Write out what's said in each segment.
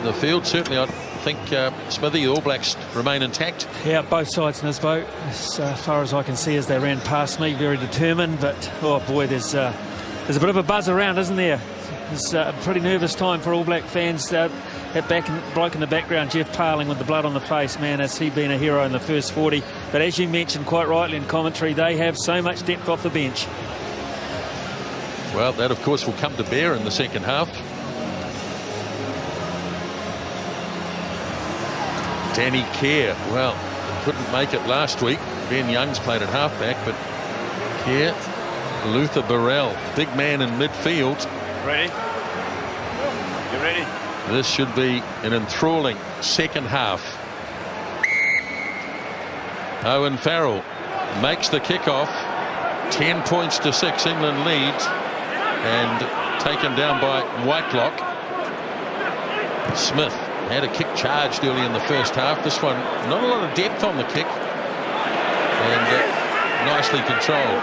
the field. Certainly, I think, Smithy, the All Blacks remain intact. Yeah, both sides in this boat, as far as I can see, as they ran past me, very determined. But, oh boy, there's a bit of a buzz around, isn't there? It's a pretty nervous time for All Black fans. That bloke in the background, Jeff Parling, with the blood on the face, man, has he been a hero in the first 40. But as you mentioned quite rightly in commentary, they have so much depth off the bench. Well, that, of course, will come to bear in the second half. Danny Kerr, well, couldn't make it last week. Ben Young's played at halfback, but Kerr, Luther Burrell, big man in midfield. Ready? You ready? This should be an enthralling second half. Owen Farrell makes the kickoff. 10 points to 6. England leads, and taken down by Whitelock. Smith had a kick charged early in the first half. This one, not a lot of depth on the kick, and nicely controlled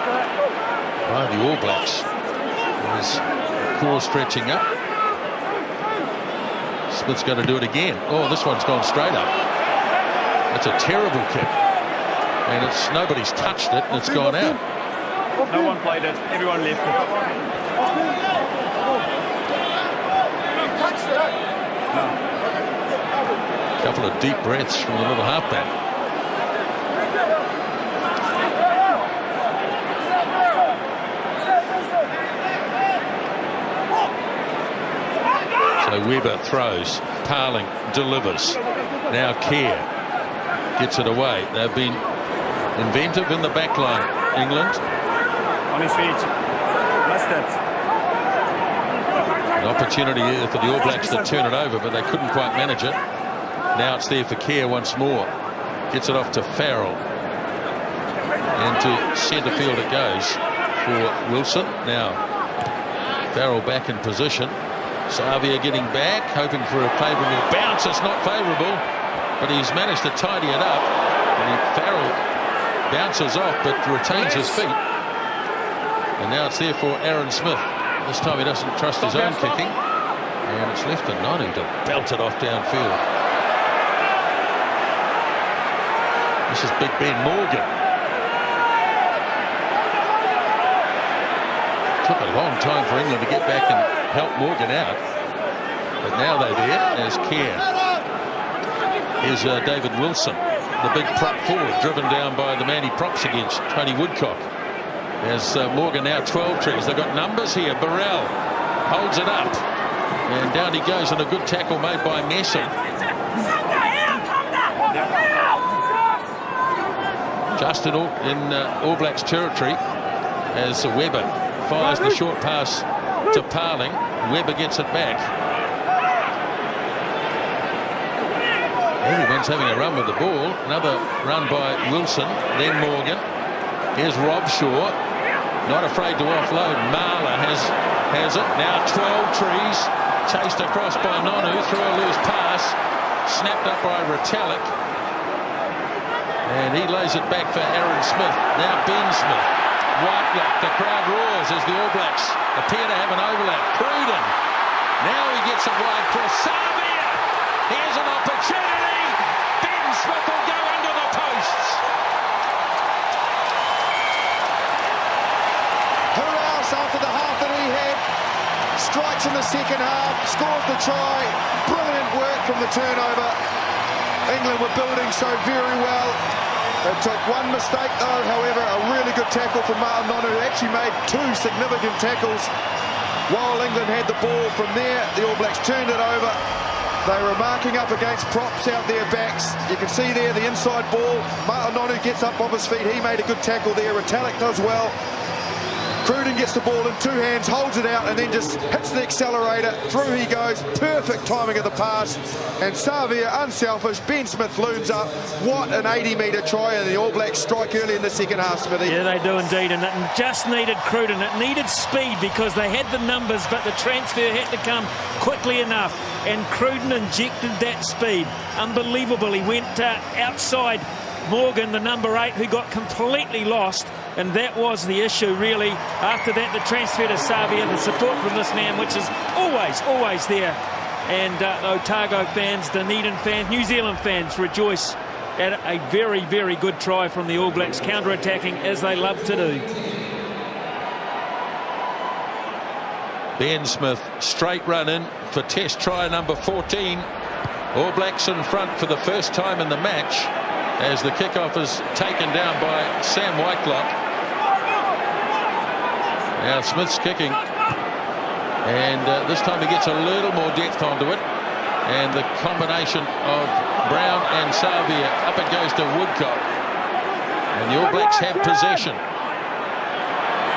by the All Blacks. His core stretching up. Smith's going to do it again. Oh, this one's gone straight up. That's a terrible kick, and nobody's touched it, and it's gone out. No one played it. Everyone left it. No. A couple of deep breaths from the little halfback. So Weber throws. Parling delivers. Now Kerr gets it away. They've been inventive in the back line, England. On his feet. Missed it. An opportunity here for the All Blacks to turn it over, but they couldn't quite manage it. Now it's there for Kerr once more. Gets it off to Farrell. And to centre field it goes for Wilson. Now Farrell back in position. Savia getting back, hoping for a favourable bounce. It's not favourable, but he's managed to tidy it up. And Farrell bounces off, but retains his feet. And now it's there for Aaron Smith. This time he doesn't trust his own kicking. And it's left to Nonu to belt it off downfield. This is Big Ben Morgan. Took a long time for England to get back and help Morgan out. But now they're there as Kerr. Here's David Wilson, the big prop forward, driven down by the man he props against, Tony Woodcock. As Morgan now 12 trees. They've got numbers here. Burrell holds it up. And down he goes, and a good tackle made by Messi. Just in All Blacks territory as Weber fires the short pass to Parling. Weber gets it back. Everyone's having a run with the ball. Another run by Wilson, then Morgan. Here's Rob Shaw. Not afraid to offload. Marler has it. Now 12 trees. Chased across by Nonu. Through a loose pass. Snapped up by Retallick. And he lays it back for Aaron Smith. Now Ben Smith. Whitelock. The crowd roars as the All Blacks appear to have an overlap. Cruden. Now he gets it wide for Savia. Here's an opportunity. Ben Smith will go under the posts. After the half that he had, strikes in the second half, scores the try. Brilliant work from the turnover. England were building so very well. They took one mistake though, however, a really good tackle from Martin Nonu, who actually made 2 significant tackles. While England had the ball from there, the All Blacks turned it over. They were marking up against props out their backs. You can see there the inside ball. Martin Nonu gets up off his feet. He made a good tackle there. Retallick does well. Cruden gets the ball in 2 hands, holds it out, and then just hits the accelerator. Through he goes. Perfect timing of the pass. And Savia, unselfish. Ben Smith looms up. What an 80-metre try, and the All Blacks strike early in the second half, Smithy. Yeah, they do indeed, and it just needed Cruden. It needed speed because they had the numbers, but the transfer had to come quickly enough. And Cruden injected that speed. Unbelievable. He went outside Morgan, the number 8, who got completely lost. And that was the issue, really. After that, the transfer to Savia, the support from this man, which is always there and Otago fans, Dunedin fans, New Zealand fans rejoice at a very, very good try from the All Blacks, counter-attacking as they love to do. Ben Smith, straight run in for test try number 14. All Blacks in front for the first time in the match as the kickoff is taken down by Sam Whitelock. Now Smith's kicking, and this time he gets a little more depth onto it, and the combination of Brown and Savia, up it goes to Woodcock, and the All Blacks have possession.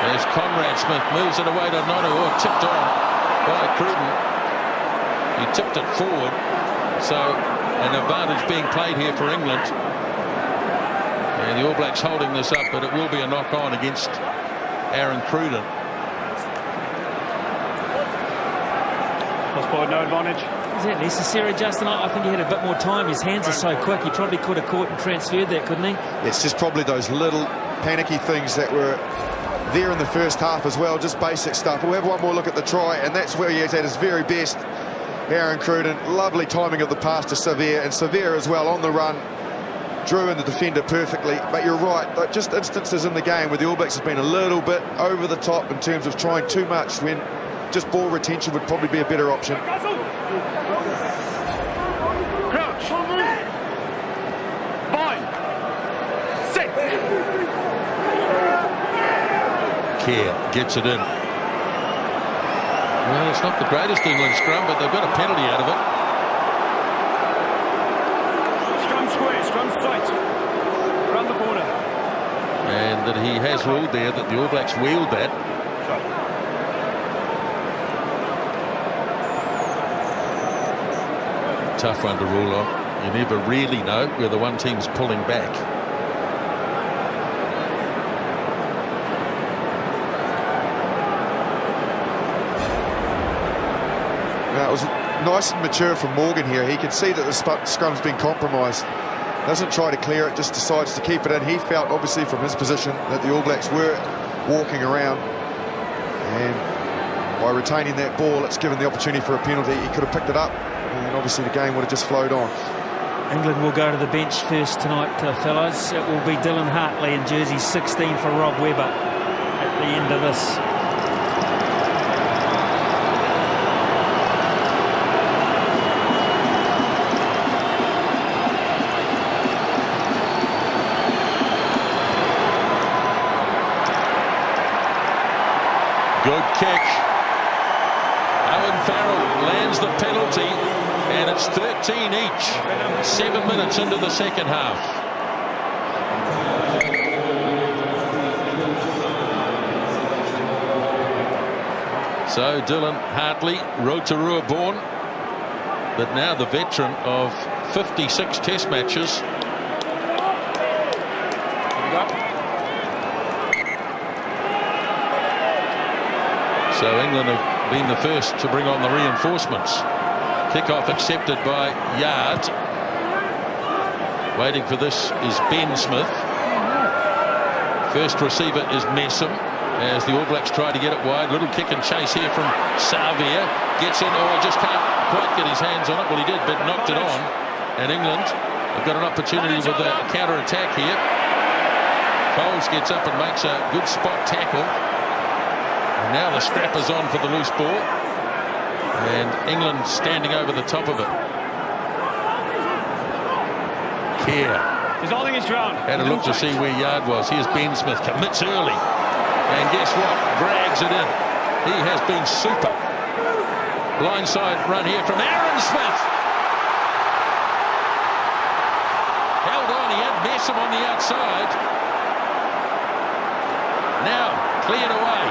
There's Conrad Smith, moves it away to Nonu, or tipped on by Cruden. He tipped it forward, so an advantage being played here for England. And the All Blacks holding this up, but it will be a knock-on against Aaron Cruden. Cross forward, no advantage. Is that necessary, Justin? I think he had a bit more time. His hands are so quick. He probably could have caught and transferred that, couldn't he? It's just probably those little panicky things that were there in the first half as well, just basic stuff. We'll have one more look at the try, and that's where he is at his very best. Aaron Cruden, lovely timing of the pass to Savia, and Savia as well on the run, drew in the defender perfectly. But you're right, like just instances in the game where the All Blacks have been a little bit over the top in terms of trying too much, when just ball retention would probably be a better option. Crouch. Bind. Sit. Kerr gets it in. Well, it's not the greatest England scrum, but they've got a penalty out of it. Scrum square, scrum straight. Around the border. And that he has ruled there that the All Blacks wheeled that. Tough one to rule on. You never really know where the one team's pulling back. Now, it was nice and mature from Morgan here. He can see that the scrum's been compromised. Doesn't try to clear it, just decides to keep it in. He felt, obviously, from his position that the All Blacks were walking around. And by retaining that ball, it's given the opportunity for a penalty. He could have picked it up, and obviously the game would have just flowed on. England will go to the bench first tonight, fellas. It will be Dylan Hartley in jersey 16 for Rob Webber at the end of this. Good kick. Owen Farrell lands the penalty, and it's 13 each. 7 minutes into the second half. So Dylan Hartley, Rotorua born, but now the veteran of 56 test matches. So England have been the first to bring on the reinforcements. Kickoff accepted by Yard. Waiting for this is Ben Smith. First receiver is Messam as the All Blacks try to get it wide. Little kick and chase here from Savia. Gets in, just can't quite get his hands on it. Well, he did, but knocked it on. And England have got an opportunity with a counter-attack here. Bowles gets up and makes a good spot tackle. And now the strap is on for the loose ball, and England standing over the top of it. Kerr He's holding his ground. had a look to see where Yard was. Here's Ben Smith, commits early, and guess what? Drags it in. He has been super. Blindside run here from Aaron Smith. Held on, he had Messam on the outside. Now cleared away.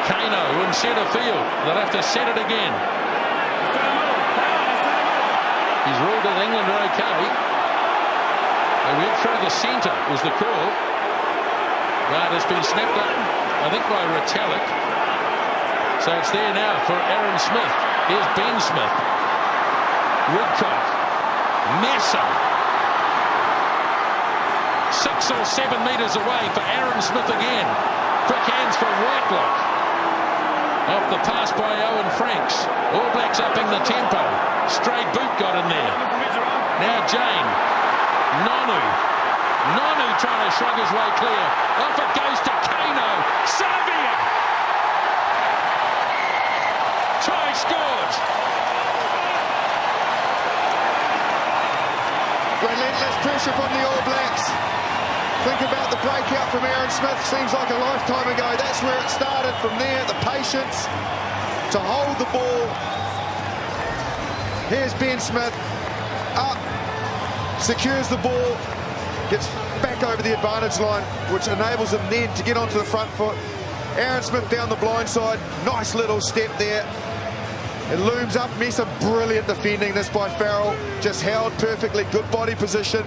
Kano in centre field. They'll have to set it again. He's ruled that England are okay. They went through the centre was the call. But it's been snapped up, I think, by Retallick. So it's there now for Aaron Smith. Here's Ben Smith. Woodcock. Messam. 6 or 7 metres away for Aaron Smith again. Quick hands for Whitelock. Off the pass by Owen Franks. All Blacks upping the tempo. Straight boot got in there. Now Jane. Nonu trying to shrug his way clear. Off it goes to Kano. Savia! Try scored. Relentless pressure from the All Blacks. Think about the breakout from Aaron Smith. Seems like a lifetime ago. That's where it started. From there, the patience to hold the ball. Here's Ben Smith. Up. Secures the ball. Gets back over the advantage line, which enables him then to get onto the front foot. Aaron Smith down the blind side. Nice little step there. It looms up. Mesa, brilliant defending this by Farrell. Just held perfectly. Good body position.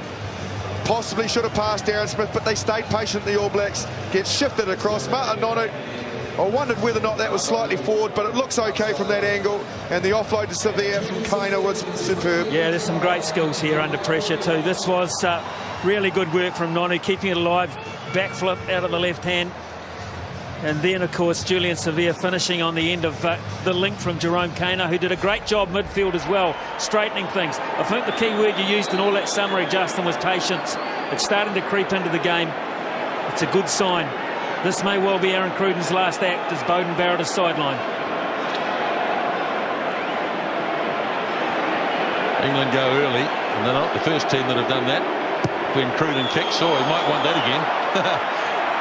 Possibly should have passed Aaron Smith, but they stayed patient, the All Blacks. Gets shifted across. Martin Nonu, I wondered whether or not that was slightly forward, but it looks okay from that angle. And the offload to Severe from Kano was superb. Yeah, there's some great skills here under pressure too. This was really good work from Nonu, keeping it alive. Backflip out of the left hand. And then, of course, Julian Severe finishing on the end of the link from Jerome Kano, who did a great job midfield as well, straightening things. I think the key word you used in all that summary, Justin, was patience. It's starting to creep into the game. It's a good sign. This may well be Aaron Cruden's last act as Beauden Barrett is sidelined. England go early, and they're not the first team that have done that. When Cruden kicks, he might want that again.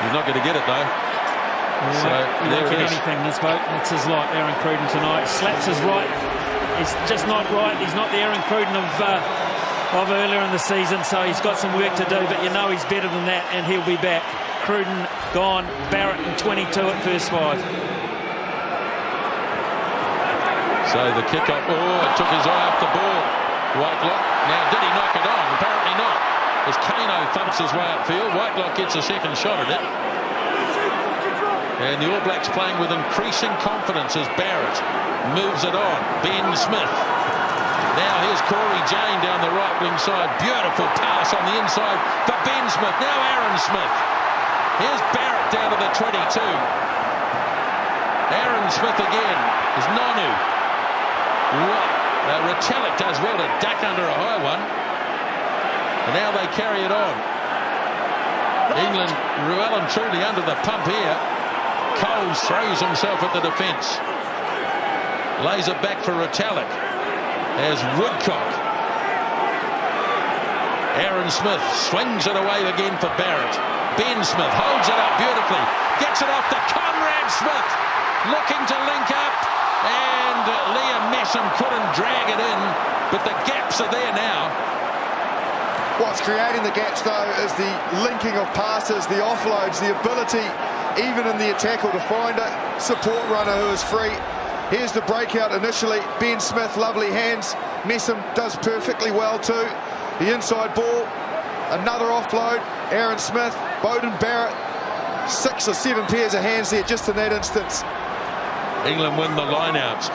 He's not going to get it, though. So there it is. Anything this boat. That's his lot, Aaron Cruden tonight. Slaps his right. He's just not right. He's not the Aaron Cruden of earlier in the season, so he's got some work to do, but you know he's better than that, and he'll be back. Cruden gone, Barrett and 22 at first 5. So the kick up, it took his eye off the ball. Whitelock, now did he knock it on? Apparently not. As Kano thumps his way upfield, Whitelock gets a second shot at it. And the All Blacks playing with increasing confidence as Barrett moves it on. Ben Smith. Now here's Corey Jane down the right wing side. Beautiful pass on the inside for Ben Smith. Now Aaron Smith. Here's Barrett down to the 22. Aaron Smith again. There's Nonu. Retallick does well to duck under a high one. And now they carry it on. England well and truly under the pump here. Coles throws himself at the defence. Lays it back for Retallick. As Woodcock. Aaron Smith swings it away again for Barrett. Ben Smith holds it up beautifully. Gets it off to Conrad Smith. Looking to link up. And Liam Messam couldn't drag it in. But the gaps are there now. What's creating the gaps, though, is the linking of passes, the offloads, the ability, even in the tackle, to find a support runner who is free. Here's the breakout initially. Ben Smith, lovely hands. Messam does perfectly well too. The inside ball, another offload. Aaron Smith, Beauden Barrett. 6 or 7 pairs of hands there just in that instance. England win the line-out.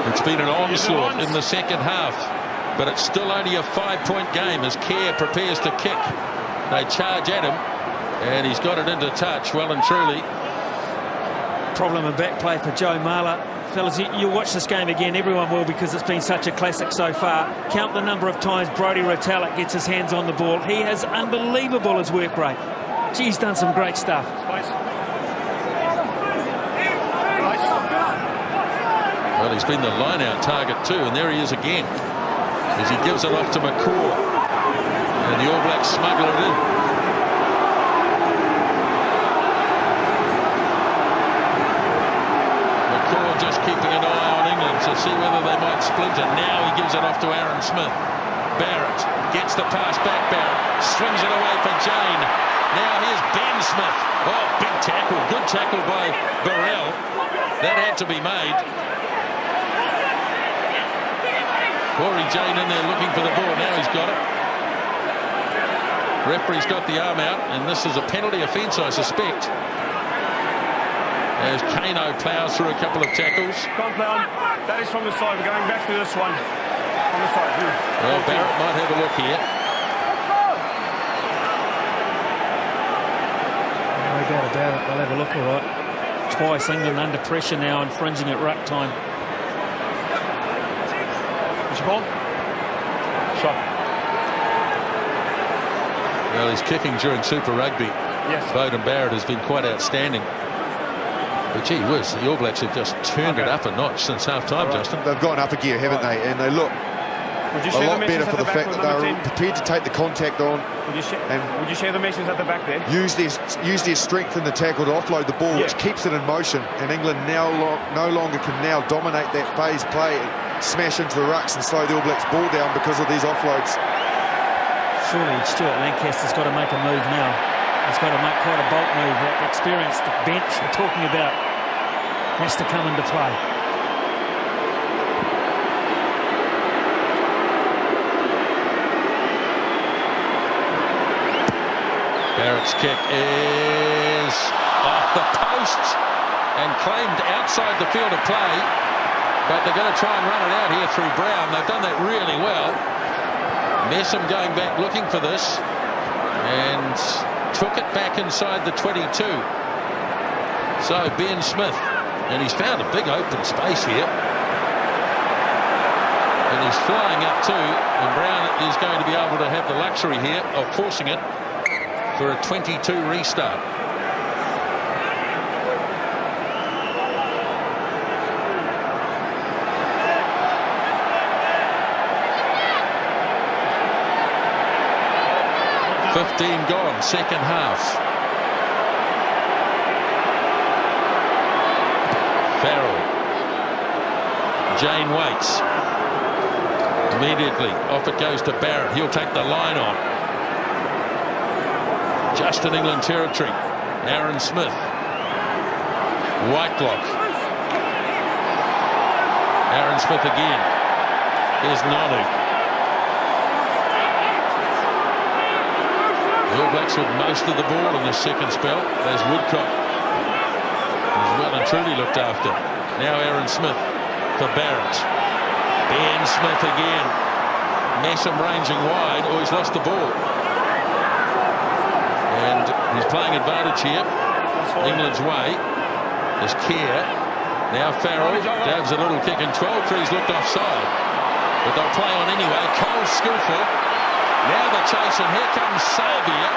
It's been an onslaught in the second half. But it's still only a 5-point game as Kerr prepares to kick. They charge at him, and he's got it into touch, well and truly. Problem in back play for Joe Marler. Fellas, you watch this game again, everyone will, because it's been such a classic so far. Count the number of times Brodie Retallick gets his hands on the ball. He has unbelievable his work rate. Gee, he's done some great stuff. Well, he's been the line-out target too, and there he is again. As he gives it off to McCaw. And the All Blacks smuggle it in. McCaw just keeping an eye on England to see whether they might splinter. Now he gives it off to Aaron Smith. Barrett gets the pass back. Barrett swings it away for Jane. Now here's Ben Smith. Oh, big tackle. Good tackle by Burrell. That had to be made. Corey Jane in there looking for the ball. Now he's got it. Referee's got the arm out, and this is a penalty offence, I suspect. As Kano ploughs through a couple of tackles. Can't play on. That is from the side. We're going back to this one. On the side. Well, Barrett might have a look here. No doubt about it. They'll have a look, all right. twice. England under pressure now, infringing at ruck time. What's your ball? Shot. Well, his kicking during Super Rugby, Yes. Beauden Barrett, has been quite outstanding. But gee whiz, the All Blacks have just turned it up a notch since half-time, Justin. They've gone up a gear, haven't they? And they look Would you a share lot the better message for at the the back fact with that number they're 10? prepared to take the contact on Would you and share the message at the back there? use their strength in the tackle to offload the ball, which keeps it in motion. And England now no longer can now dominate that phase play and smash into the rucks and slow the All Blacks ball down because of these offloads. Surely Stuart Lancaster's got to make a move now. He's got to make quite a bolt move. That experienced bench we're talking about has to come into play. Barrett's kick is off the post and claimed outside the field of play, but they're going to try and run it out here through Brown. They've done that really well. Messam going back looking for this and took it back inside the 22. So Ben Smith, and he's found a big open space here, and he's flying up too, and Brown is going to be able to have the luxury here of forcing it for a 22 restart. $15 gone, second half. Farrell. Jane waits. Immediately off it goes to Barrett. He'll take the line on. Just in England territory. Aaron Smith. Whitelock. Aaron Smith again. Here's Nonu. The All Blacks with most of the ball in this second spell. There's Woodcock. He's well and truly looked after. Now Aaron Smith for Barrett. Ben Smith again. Messam ranging wide. Oh, he's lost the ball. And he's playing advantage here. England's way. There's Keir. Now Farrell dabs a little kick in 12. Trees looked offside. But they'll play on anyway. Cole's skillful. Now the chase, and here comes Savia.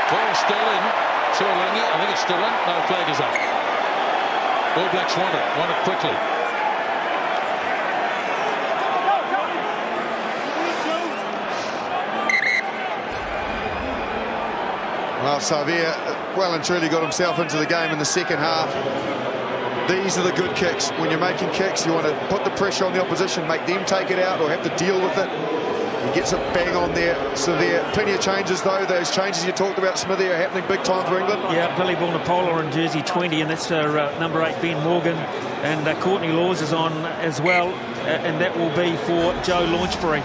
Ball still in. Tuolingi, I think it's still in. No, flag is up. All Blacks want it quickly. Well, Savia well and truly got himself into the game in the second half. These are the good kicks. When you're making kicks, you want to put the pressure on the opposition, make them take it out or have to deal with it. He gets it bang on there. So there plenty of changes, though. Those changes you talked about, Smithy, are happening big time for England. Yeah, Billy Bulnapola in jersey 20, and that's number 8, Ben Morgan. And Courtney Laws is on as well, and that will be for Joe Launchbury.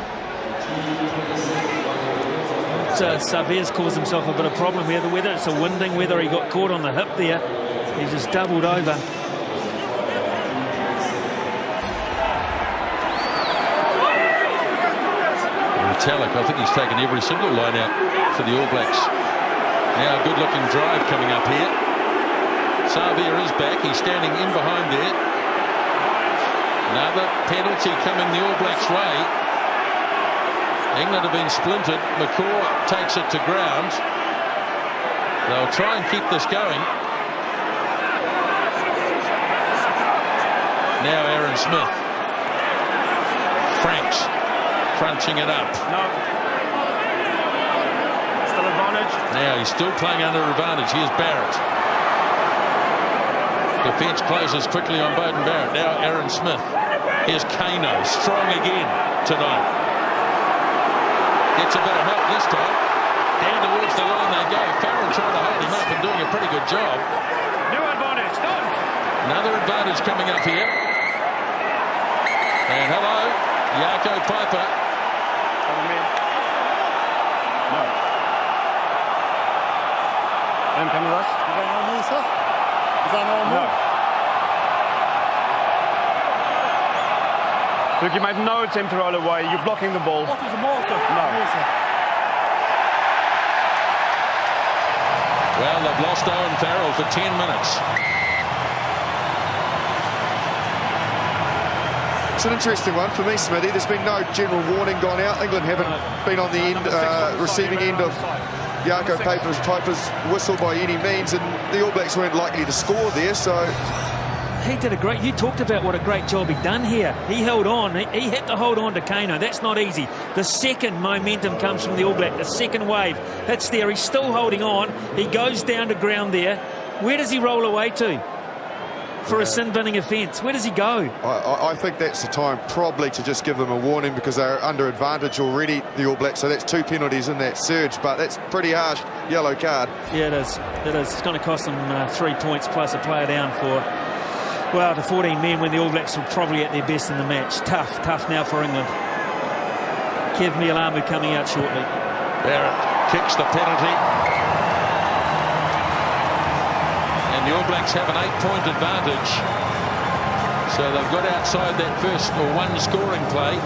Savia's caused himself a bit of problem here. Whether it's a winding, whether he got caught on the hip there, he just doubled over. Metallic, I think he's taken every single line out for the All Blacks. Now a good-looking drive coming up here. Savia is back. He's standing in behind there. Another penalty coming the All Blacks' way. England have been splintered. McCaw takes it to ground. They'll try and keep this going. Now Aaron Smith. Franks crunching it up. No. Still advantage. Now he's still playing under advantage. Here's Barrett. Defence closes quickly on Beauden Barrett. Now Aaron Smith. Here's Kano. Strong again tonight. Gets a bit of help this time. Down towards the line they go. Farrell trying to hold him up and doing a pretty good job. New advantage. Done. Another advantage coming up here. And hello, Jaco Piper. No. Them coming us? Is that on me, sir? Is that on me? No. Look, you made no attempt to roll away. You're blocking the ball. What is the ball, sir? No. No, sir. Well, they've lost Owen Farrell for 10 minutes. It's an interesting one for me, Smithy. There's been no general warning gone out. England haven't been on the end, receiving end of Jaco Piper's whistle by any means, and the All Blacks weren't likely to score there, so... He did a great... You talked about what a great job he'd done here. He held on. He had to hold on to Kano. That's not easy. The second momentum comes from the All Black. The second wave. That's there. He's still holding on. He goes down to ground there. Where does he roll away to? For a sin-binning offence. Where does he go? I think that's the time probably to just give them a warning, because they're under advantage already, the All Blacks. So that's 2 penalties in that surge, but that's pretty harsh yellow card. Yeah, it is. It is. It's going to cost them 3 points plus a player down for, well, the 14 men when the All Blacks were probably at their best in the match. Tough now for England. Kev Mialamu coming out shortly. Barrett kicks the penalty. The All Blacks have an 8-point advantage, so they've got outside that first or one scoring play.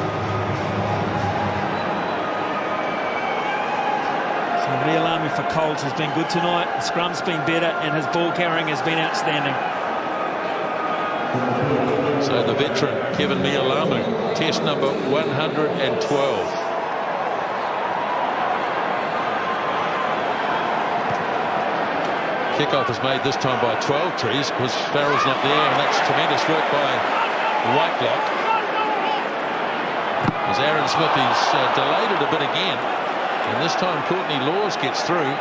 So Mialamu for Coles has been good tonight. The scrum's been better, and his ball carrying has been outstanding. So the veteran Kevin Mialamu, test number 112. Kickoff is made this time by 12 trees, because Farrell's not there, and that's tremendous work by Whitelock. As Aaron Smith is delayed it a bit again, and this time Courtney Laws gets through.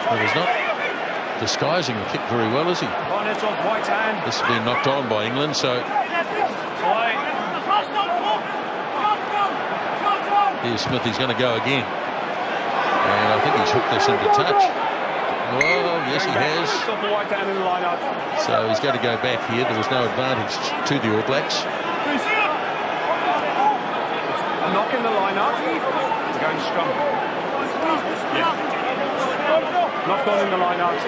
Well, he's not disguising the kick very well, is he? This has been knocked on by England, so... Here's Smith, he's going to go again. And I think he's hooked this into touch. Oh, yes, he has. So he's going to go back here. There was no advantage to the All Blacks. A knock in the line-out. He's going strong. Yeah. Knocked on in the line-out.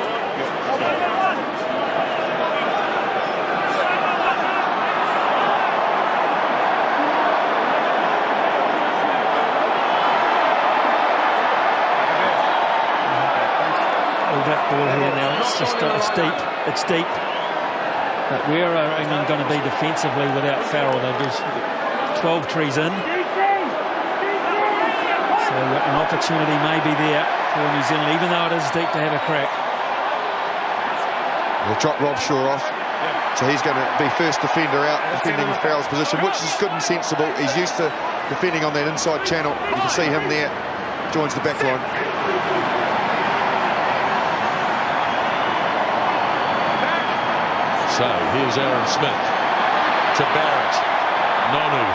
That ball here now, it's just it's deep. But where are England going to be defensively without Farrell? They're just 12 trees in, so an opportunity may be there for New Zealand, even though it is deep, to have a crack. They'll drop Rob Shaw off, so he's going to be first defender out, defending Farrell's position, which is good and sensible. He's used to defending on that inside channel. You can see him there, joins the back line. So here's Aaron Smith to Barrett. Nonu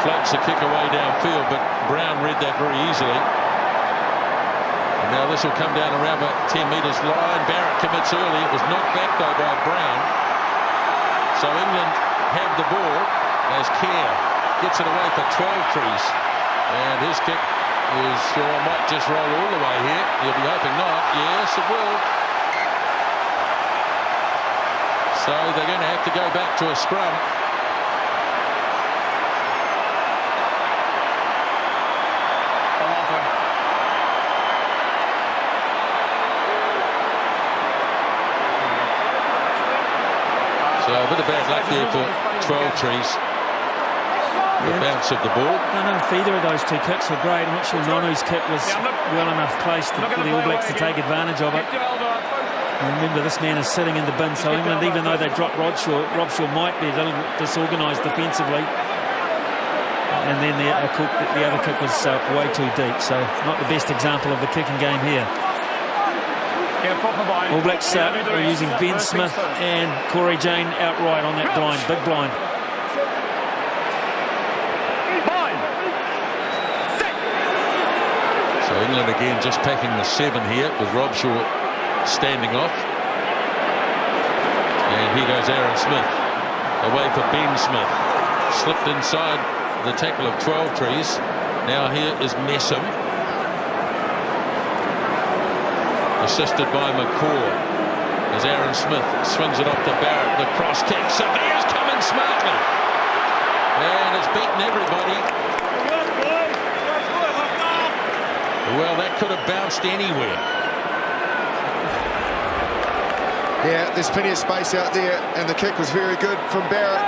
floats the kick away downfield, but Brown read that very easily. And now this will come down around about 10 metres line. Barrett commits early. It was knocked back though by Brown. So England have the ball as Kerr gets it away for 12 trees. And his kick is, might just roll all the way here. You'll be hoping not. Yes, it will. So they're going to have to go back to a scrum. So a bit of bad luck there for 12 trees. The bounce of the ball. No, either of those two kicks were great. I'm not sure Nonu's kick was well enough placed for the All Blacks to take advantage of it. And remember, this man is sitting in the bin, so England, even though they dropped Rob Shaw might be a little disorganised defensively. And then the other kick was way too deep, so not the best example of the kicking game here. All Blacks are using Ben Smith and Corey Jane outright on that blind, big blind. So England again just packing the 7 here with Rob Shaw standing off. And here goes Aaron Smith away for Ben Smith, slipped inside the tackle of 12 trees. Now here is Messam, assisted by McCaw, as Aaron Smith swings it off to Barrett. The cross kick, Severe's coming smartly. And it's beaten everybody. Well, that could have bounced anywhere. Yeah, there's plenty of space out there, and the kick was very good from Barrett.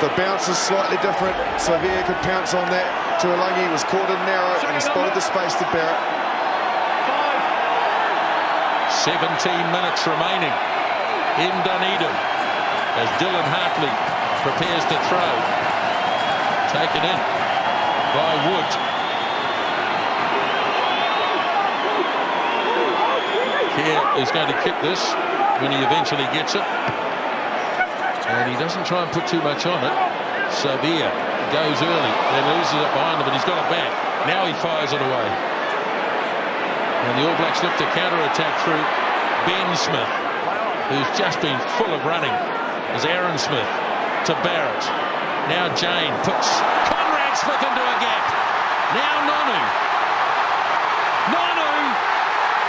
The bounce is slightly different. Savea could pounce on that. Tuolangi was caught in narrow, and he spotted the space to Barrett. 17 minutes remaining in Dunedin as Dylan Hartley prepares to throw. Taken in by Wood. Kerr is going to kick this when he eventually gets it. And he doesn't try and put too much on it. Savea goes early, then loses it behind him, but he's got it back. Now he fires it away. And the All Blacks look to counter-attack through Ben Smith, who's just been full of running. As Aaron Smith to Barrett. Now Jane puts Conrad Smith into a gap. Now Nonu. Nonu!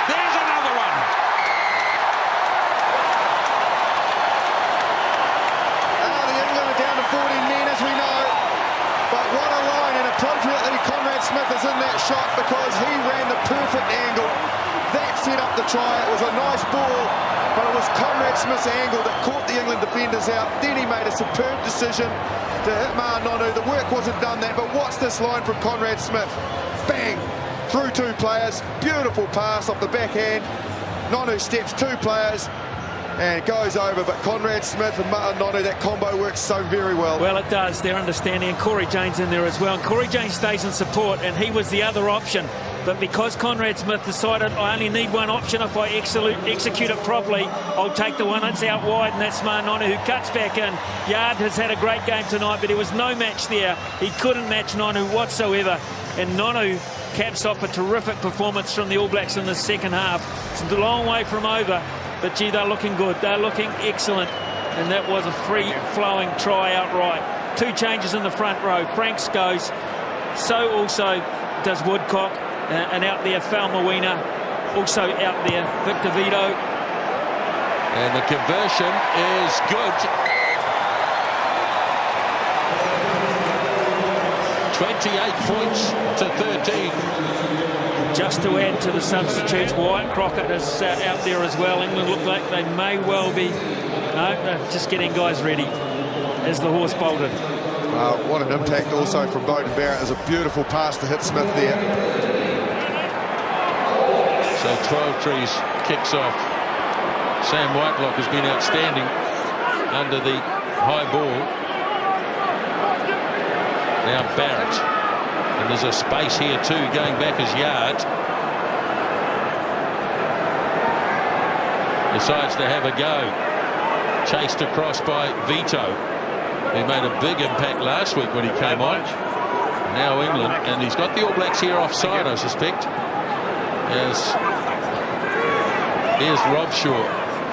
There's another one. The England are down to 14 men, as we know. But what a line, and appropriately Conrad Smith is in that shot because he ran the perfect angle. That set up the try. It was a nice ball, but it was Conrad Smith's angle that caught the England defenders out. Then he made a superb decision to hit Nonu. The work wasn't done there, but watch this line from Conrad Smith. Bang! Through two players. Beautiful pass off the backhand. Nonu steps two players and goes over, but Conrad Smith and Nonu, that combo works so very well. Well, it does. They're understanding, and Corey Jane's in there as well. And Corey Jane stays in support, and he was the other option. But because Conrad Smith decided, I only need one option, if I execute it properly, I'll take the one that's out wide, and that's Nonu, who cuts back in. Yard has had a great game tonight, but there was no match there. He couldn't match Nonu whatsoever. And Nonu caps off a terrific performance from the All Blacks in the second half. It's a long way from over, but gee, they're looking good. They're looking excellent. And that was a free-flowing try outright. Two changes in the front row. Franks goes. So also does Woodcock. And out there, Falmawina. Also out there, Victor Vito. And the conversion is good. 28 points to 13. Just to add to the substitutes, White Crockett is out there as well. England look like they may well be just getting guys ready as the horse bolted. What an impact also from Beauden Barrett. It was a beautiful pass to hit Smith there. So 12 trees kicks off. Sam Whitelock has been outstanding under the high ball. Now Barrett. And there's a space here too, going back as Yard. Decides to have a go. Chased across by Vito, who made a big impact last week when he came on. Now England, and he's got the All Blacks here offside, I suspect. Here's Robshaw,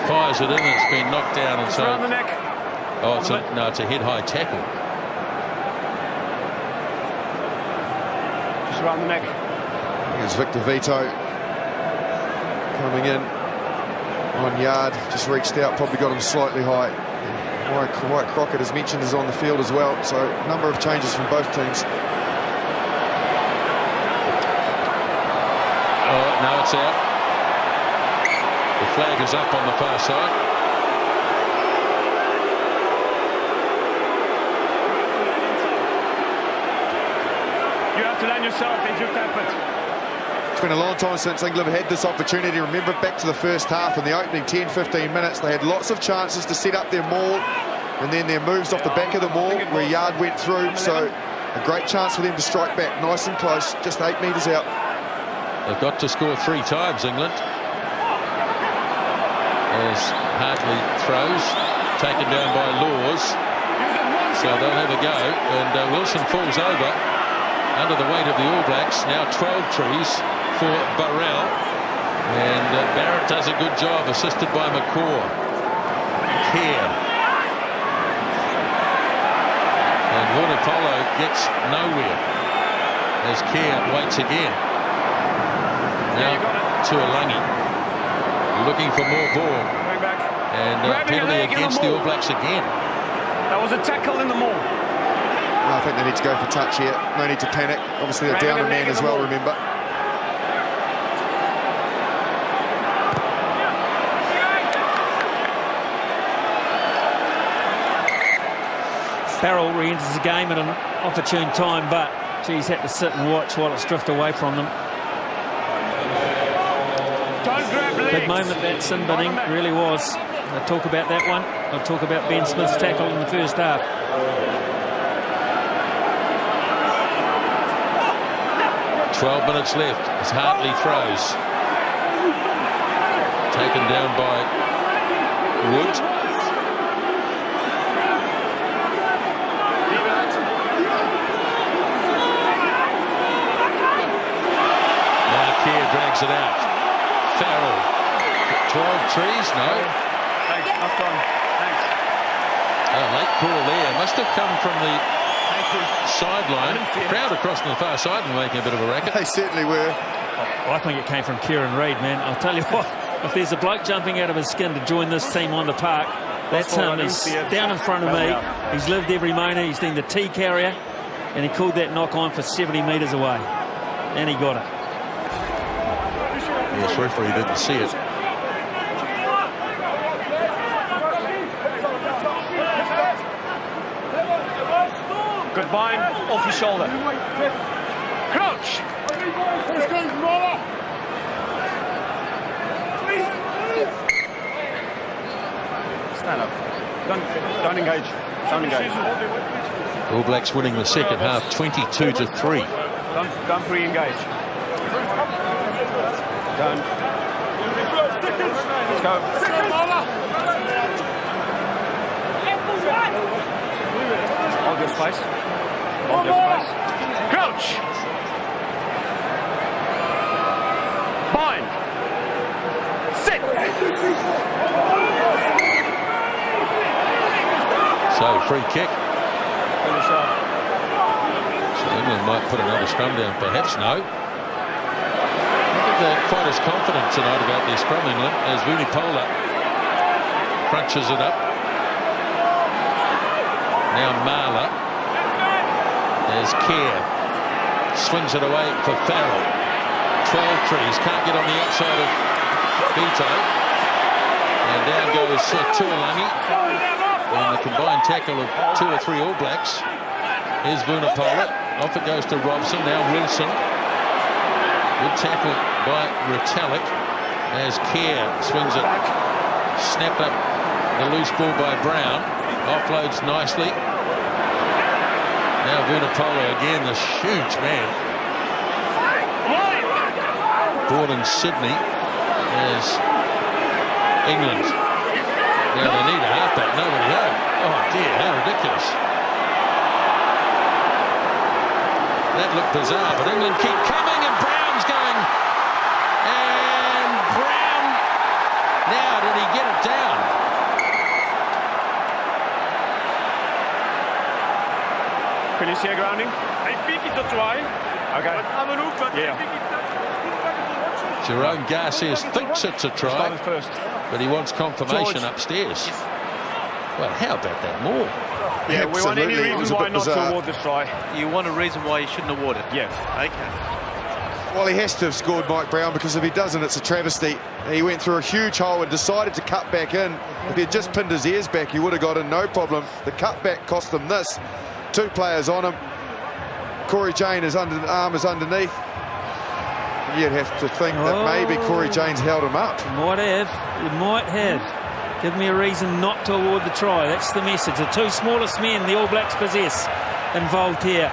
fires it in, and it's been knocked down, and so. Around the neck. Oh, it's a head-high tackle. Just around the neck. Here's Victor Vito coming in on Yard, just reached out, probably got him slightly high. White Crockett, as mentioned, is on the field as well, so a number of changes from both teams. Oh, no, it's out. The flag is up on the far side. You have to land yourself if you tap it. It's been a long time since England had this opportunity. Remember back to the first half, in the opening 10-15 minutes, they had lots of chances to set up their maul, and then their moves off the back of the maul where Yard went through, so a great chance for them to strike back nice and close, just 8 metres out. They've got to score 3 times, England. As Hartley throws, taken down by Laws. So they'll have a go, and Wilson falls over under the weight of the All Blacks. Now 12 trees for Burrell, and Barrett does a good job, assisted by McCaw. Kerr. And Vunipola gets nowhere as Kerr waits again. Now Tuolangi looking for more ball, and penalty against the All Blacks again. That was a tackle in the maul. I think they need to go for touch here. No need to panic. Obviously, they're down a man as well, remember. Farrell re-enters the game at an opportune time, but he's had to sit and watch while it's drifted away from them. Don't grab legs. Big moment that sin binning really was. I'll talk about that one. I'll talk about Ben Smith's tackle in the first half. 12 minutes left as Hartley throws. Taken down by Wood. Drags it out. Farrell. 12 trees, no. Thanks, not fun. Thanks. Oh, late call there. Must have come from the sideline. The crowd across the far side were making a bit of a racket. They certainly were. I think it came from Kieran Reid, man. I'll tell you what, if there's a bloke jumping out of his skin to join this team on the park, that's him. He's down in front of me. He's lived every moment. He's been the T carrier, and he called that knock on for 70 metres away, and he got it. Yes, referee didn't see it. Good bind, off your shoulder. Crouch! Stand up. Don't engage. Don't engage. All Blacks winning the second half 22-3. Don't pre-engage. Don't. Let's go. Hold your space. Hold your space. Crouch. Bind. Sit. So free kick. Finish up. So England might put another scrum down, perhaps. No. They're quite as confident tonight about their scrum, England, as Vunipola crunches it up. Now Marler. There's Kerr. Swings it away for Farrell. 12 trees. Can't get on the outside of Vito. And down goes Tuolangi. And the combined tackle of 2 or 3 All Blacks. Here's Vunipola. Off it goes to Robson. Now Wilson. Good tackle by Retallick as Kerr swings it. Snapped up the loose ball by Brown. Offloads nicely. Now Vunipola again, the huge man. Born in Sydney as England. Now they need a halfback. Nobody home. Oh dear, how ridiculous. That looked bizarre, but England keep coming and Brown's going. And Brown, now did he get it down? Can you see a grounding? I think it's a try. Okay. Yeah. Jerome Garces thinks it's a try, First. but he wants confirmation upstairs. Well, how about that more? Yeah, we want any Absolutely. It was reason a why bit not to bizarre. award this try. You want a reason why you shouldn't award it? Yes. Okay. Well, he has to have scored, Mike Brown, because if he doesn't, it's a travesty. He went through a huge hole and decided to cut back in. If he had just pinned his ears back, he would have got in no problem. The cutback cost them this. 2 players on him. Corey Jane, his arm is underneath. You'd have to think that maybe Corey Jane's held him up. Might have. It might have. Give me a reason not to award the try. That's the message. The 2 smallest men the All Blacks possess involved here.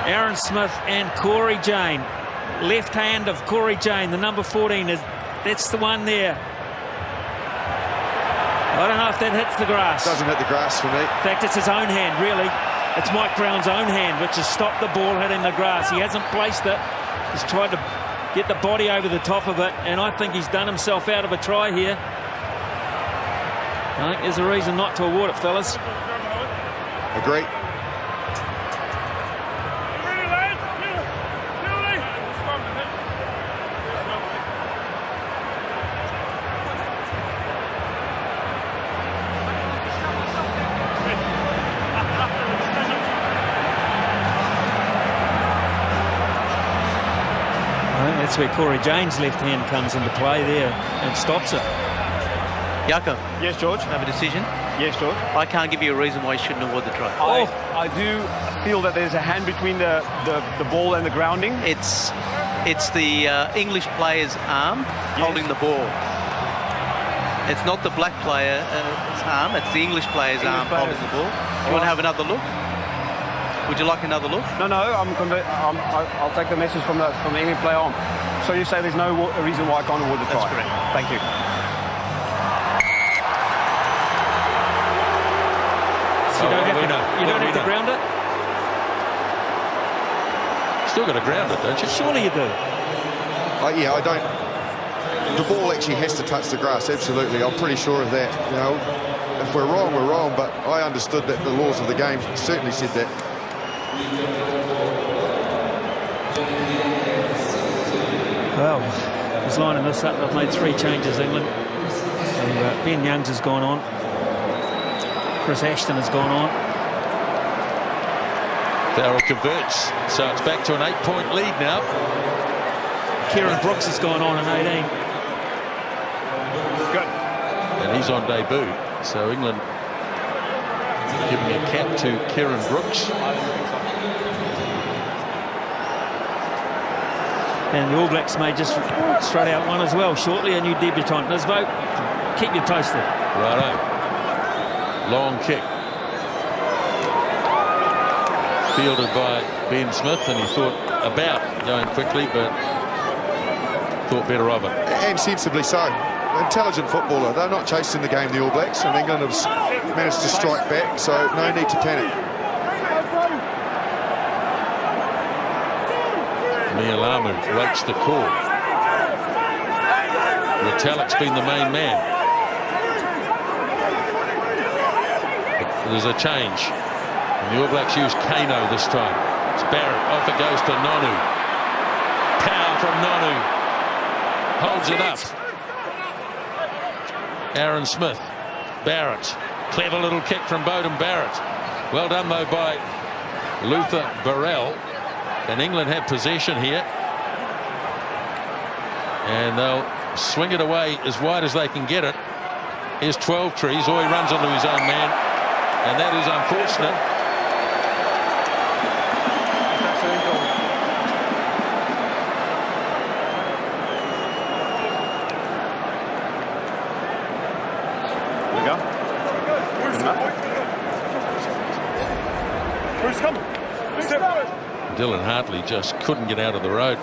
Aaron Smith and Corey Jane. Left hand of Corey Jane, the number 14. That's the one there. I don't know if that hits the grass. Doesn't hit the grass for me. In fact, it's his own hand, really. It's Mike Brown's own hand, which has stopped the ball hitting the grass. He hasn't placed it. He's tried to get the body over the top of it, and I think he's done himself out of a try here. I think there's a reason not to award it, fellas. Agree. That's where Corey Jane's left hand comes into play there and stops it. Yako, Yes, George. have a decision. Yes, George. I can't give you a reason why you shouldn't award the try. I do feel that there's a hand between the ball and the grounding. It's the English player's arm holding the ball. It's not the black player's arm, it's the English player's arm holding the ball. Do you want to have another look? Would you like another look? No, I'll take the message from the England player on. So you say there's no reason why I can't award the try? That's correct. Thank you. So you don't have to ground it? Still got to ground it, don't you? Surely you do. Yeah, I don't. The ball actually has to touch the grass, absolutely. I'm pretty sure of that. You know, if we're wrong, we're wrong, but I understood that the laws of the game certainly said that. Well, he's lining this up. They've made 3 changes, England. So, Ben Youngs has gone on. Chris Ashton has gone on. Farrell converts, so it's back to an 8-point lead now. Kieran Brooks has gone on in 18. Good. And he's on debut, so England giving a cap to Kieran Brooks. And the All Blacks may just strut out one as well shortly. A new debutant. Nisbo, keep you posted. Righto. Long kick. Fielded by Ben Smith, and he thought about going quickly, but thought better of it. And sensibly so. Intelligent footballer. They're not chasing the game, the All Blacks, and England have managed to strike back, so no need to panic. Nialamu waits the call. Retallick's been the main man. There's a change. And the All Blacks use Kano this time. It's Barrett. Off it goes to Nonu. Power from Nonu. Holds it up. Aaron Smith. Barrett. Clever little kick from Beauden Barrett. Well done, though, by Luther Burrell. And England have possession here. And they'll swing it away as wide as they can get it. Here's 12 trees. Oh, he runs onto his own man. And that is unfortunate. There we go. Who's coming? Dylan Hartley just couldn't get out of the road.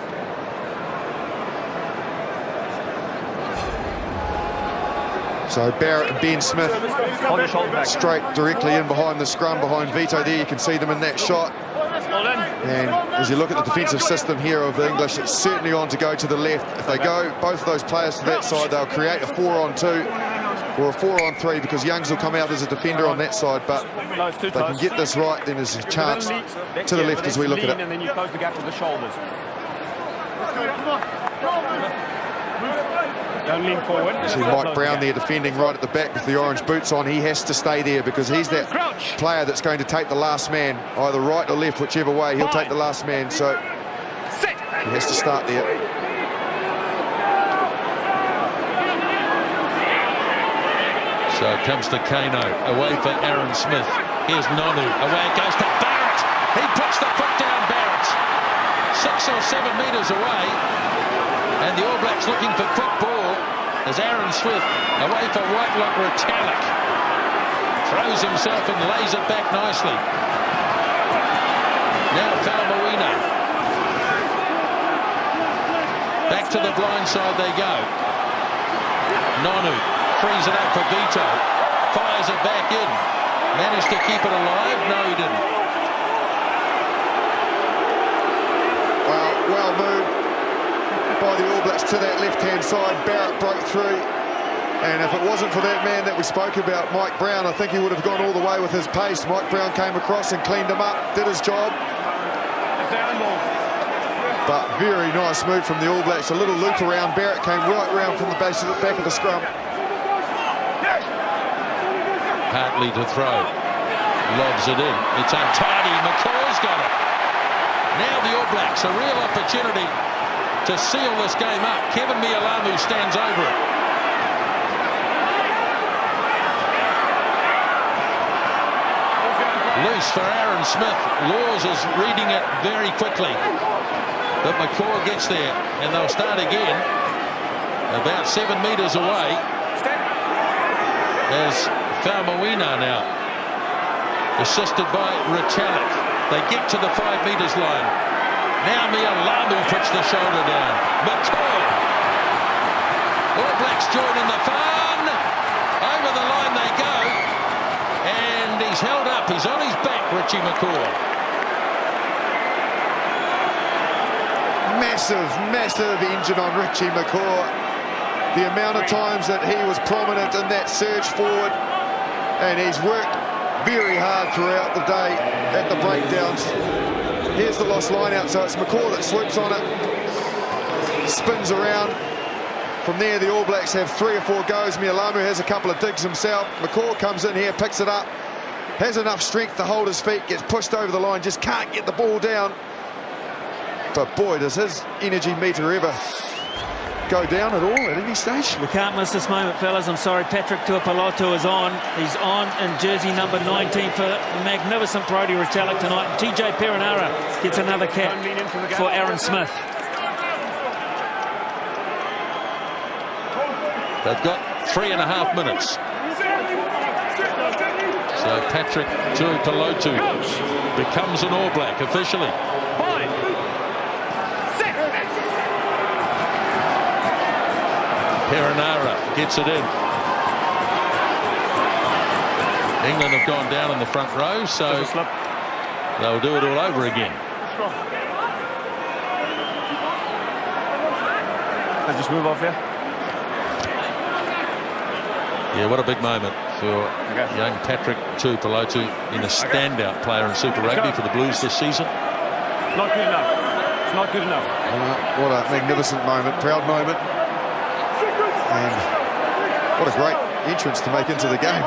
So Barrett and Ben Smith straight directly in behind the scrum, behind Vito there. You can see them in that shot. And as you look at the defensive system here of the English, it's certainly on to go to the left. If they go, both of those players to that side, they'll create a 4-on-2 or a 4-on-3 because Youngs will come out as a defender on that side. But if they can get this right, then there's a chance to the left as we look at it. And then you close the gap with the shoulders. Don't lean forward. See Mike Brown there defending right at the back with the orange boots on. He has to stay there because he's that player that's going to take the last man, either right or left, whichever way. He'll take the last man, so he has to start there. So it comes to Kano, away for Aaron Smith. Here's Nonu, away it goes to Barrett. He puts the foot down, Barrett. 6 or 7 metres away. And the All Blacks looking for quick ball as Aaron Smith away for Whitelock Retallick. Throws himself and lays it back nicely. Now Falmoina. Back to the blind side they go. Nonu frees it up for Vito. Fires it back in. Managed to keep it alive. No, he didn't. Well moved by the All Blacks to that left-hand side. Barrett broke through. And if it wasn't for that man that we spoke about, Mike Brown, I think he would have gone all the way with his pace. Mike Brown came across and cleaned him up, did his job. But very nice move from the All Blacks. A little loop around. Barrett came right round from the base of the back of the scrum. Hartley to throw. Lobs it in. It's untidy. McCaw's got it. Now the All Blacks, a real opportunity to seal this game up. Kevin Mialamu stands over it. Loose for Aaron Smith. Laws is reading it very quickly. But McCaw gets there, and they'll start again. About 7 metres away. As Faumuina now, assisted by Retallick. They get to the 5 metres line. Now Mialamu puts the shoulder down. McCaw. All Blacks join in the fun. Over the line they go. And he's held up. He's on his back, Richie McCaw. Massive engine on Richie McCaw. The amount of times that he was prominent in that surge forward, and he's worked very hard throughout the day at the breakdowns. Here's the lost line out, so it's McCaw that swoops on it, spins around. From there, the All Blacks have 3 or 4 goes. Mialamu has a couple of digs himself. McCaw comes in here, picks it up, has enough strength to hold his feet, gets pushed over the line, just can't get the ball down. But boy, does his energy meter ever go down at all at any stage. We can't miss this moment, fellas. I'm sorry, Patrick Tuipulotu is on. He's on in jersey number 19 for the magnificent Brodie Retallick tonight. And TJ Perenara gets another cap for Aaron Smith. They've got 3.5 minutes. So Patrick Tuipulotu becomes an All Black officially. Perenara gets it in. England have gone down in the front row, so they'll do it all over again. Let's just move off here. Yeah, what a big moment for young Patrick Tuipulotu, in a standout player in Super Rugby for the Blues this season. Not good enough. It's not good enough. What a magnificent moment, proud moment. And what a great entrance to make into the game.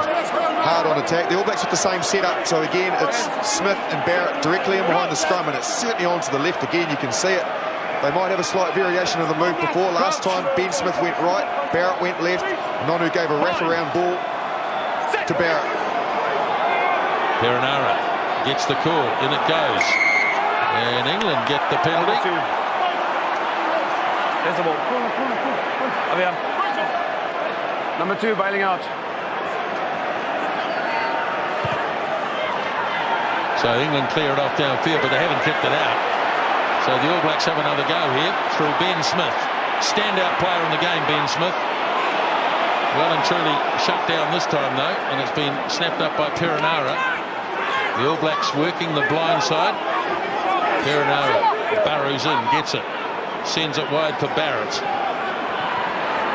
Hard on attack. The All Blacks with the same setup. So again, it's Smith and Barrett directly in behind the scrum, and it's certainly on to the left again. You can see it. They might have a slight variation of the move before. Last time, Ben Smith went right, Barrett went left. Nonu gave a wraparound ball to Barrett. Perenara gets the call. In it goes. And England get the penalty. There's the ball. Over here. Number 2 bailing out. So England clear it off downfield, but they haven't kicked it out. So the All Blacks have another go here through Ben Smith. Standout player in the game, Ben Smith. Well and truly shut down this time, though, and it's been snapped up by Perenara. The All Blacks working the blind side. Perenara burrows in, gets it. Sends it wide for Barrett.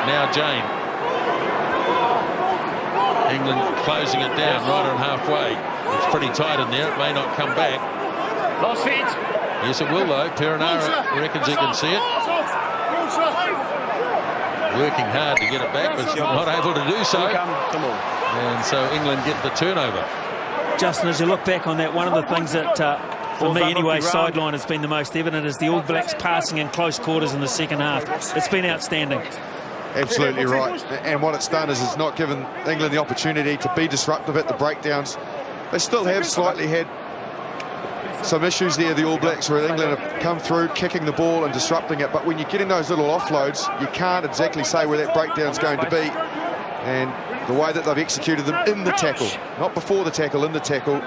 Now Jane. England closing it down right on halfway. It's pretty tight in there. It may not come back. Lost feet. Yes, it will, though. Perenara reckons he can see it. Working hard to get it back, but not able to do so. Come on. And so England get the turnover. Justin, as you look back on that, one of the things that, for me anyway, sideline has been the most evident is the All Blacks passing in close quarters in the second half. It's been outstanding. Absolutely right. And what it's done is it's not given England the opportunity to be disruptive at the breakdowns. They still have slightly had some issues there, the All Blacks, where England have come through kicking the ball and disrupting it. But when you're getting those little offloads, you can't exactly say where that breakdown's going to be. And the way that they've executed them in the tackle, not before the tackle, in the tackle,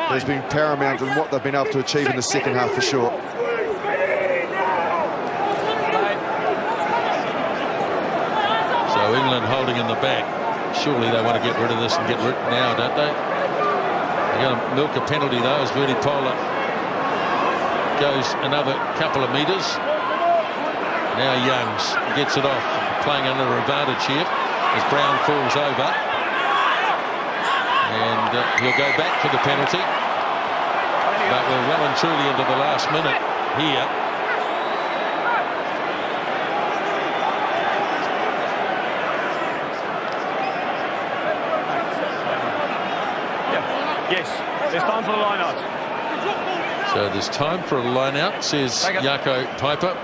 has been paramount in what they've been able to achieve in the second half for sure. So England holding in the back. Surely they want to get rid of this and get rid now, don't they? They're going to milk a penalty, though, as Verdi Pola goes another couple of metres. Now Youngs gets it off, playing under advantage here as Brown falls over. And he'll go back for the penalty. But we're well and truly into the last minute here. Yes, there's time for the line out. So there's time for a line out, says Jaco Piper.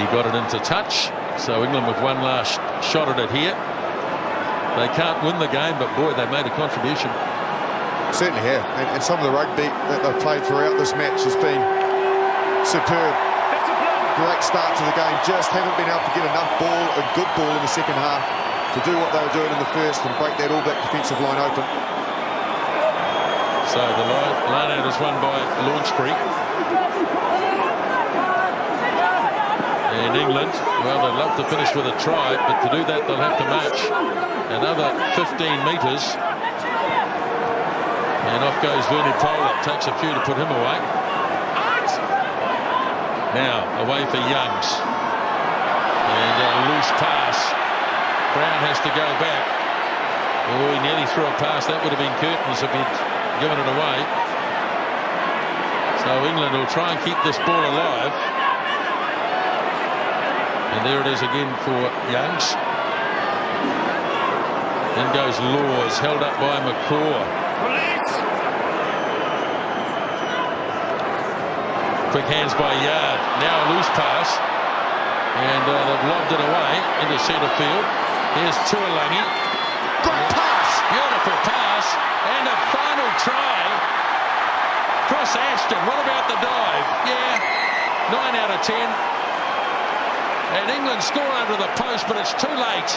He got it into touch, so England with one last shot at it here. They can't win the game, but boy, they made a contribution. Certainly have, and some of the rugby that they've played throughout this match has been superb. Great start to the game, just haven't been able to get enough ball, a good ball in the second half, to do what they were doing in the first and break that All Black defensive line open. So the line out is won by Launch Creek. And England, well, they'd love to finish with a try, but to do that they'll have to march another 15 metres. And off goes Vernie Polar, takes a few to put him away. Now away for Youngs, and a loose pass. Brown has to go back. Oh, he nearly threw a pass. That would have been curtains if he'd given it away. So England will try and keep this ball alive. And there it is again for Youngs. In goes Laws, held up by McCaw. Quick hands by Yard. Now a loose pass. And they've lobbed it away into centre field. Here's Tuolangi. Great pass! Beautiful pass. And a final try. Chris Ashton. What about the dive? Yeah. 9 out of 10. And England score under the post, but it's too late.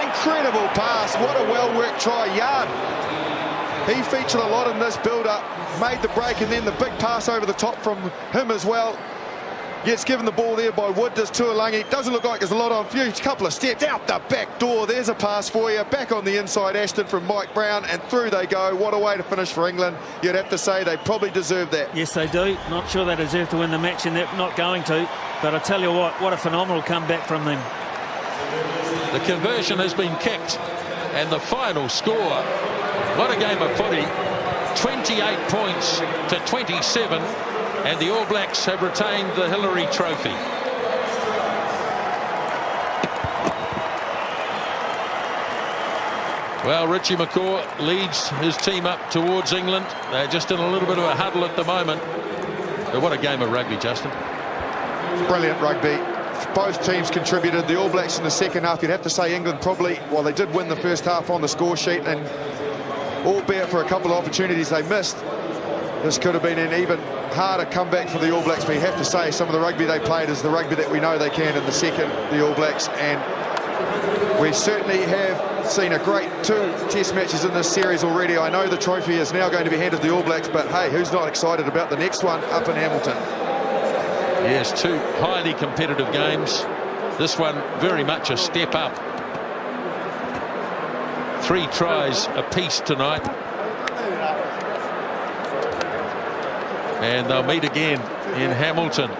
Incredible pass. What a well-worked try. Yard. He featured a lot in this build-up, made the break, and then the big pass over the top from him as well. Gets given the ball there by Wood, does Tuolangi. Doesn't look like there's a lot on view. A couple of steps out the back door. There's a pass for you. Back on the inside, Ashton from Mike Brown, and through they go. What a way to finish for England. You'd have to say they probably deserve that. Yes, they do. Not sure they deserve to win the match, and they're not going to. But I tell you what a phenomenal comeback from them. The conversion has been kicked, and the final score. What a game of footy. 28 points to 27, and the All Blacks have retained the Hillary Trophy. Well, Richie McCaw leads his team up towards England. They're just in a little bit of a huddle at the moment. But what a game of rugby, Justin. Brilliant rugby. Both teams contributed. The All Blacks in the second half, you'd have to say England probably, well, they did win the first half on the score sheet, and albeit for a couple of opportunities they missed, this could have been an even harder comeback for the All Blacks. But you have to say some of the rugby they played is the rugby that we know they can in the second, the All Blacks. And we certainly have seen a great 2 test matches in this series already. I know the trophy is now going to be handed to the All Blacks, but hey, who's not excited about the next one up in Hamilton? Yes, 2 highly competitive games. This one very much a step up. 3 tries apiece tonight. And they'll meet again in Hamilton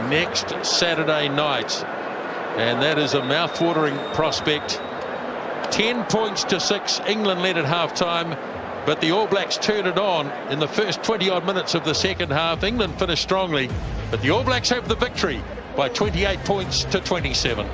next Saturday night. And that is a mouth-watering prospect. 10 points to 6. England led at half-time, but the All Blacks turned it on in the first 20-odd minutes of the second half. England finished strongly, but the All Blacks have the victory by 28 points to 27.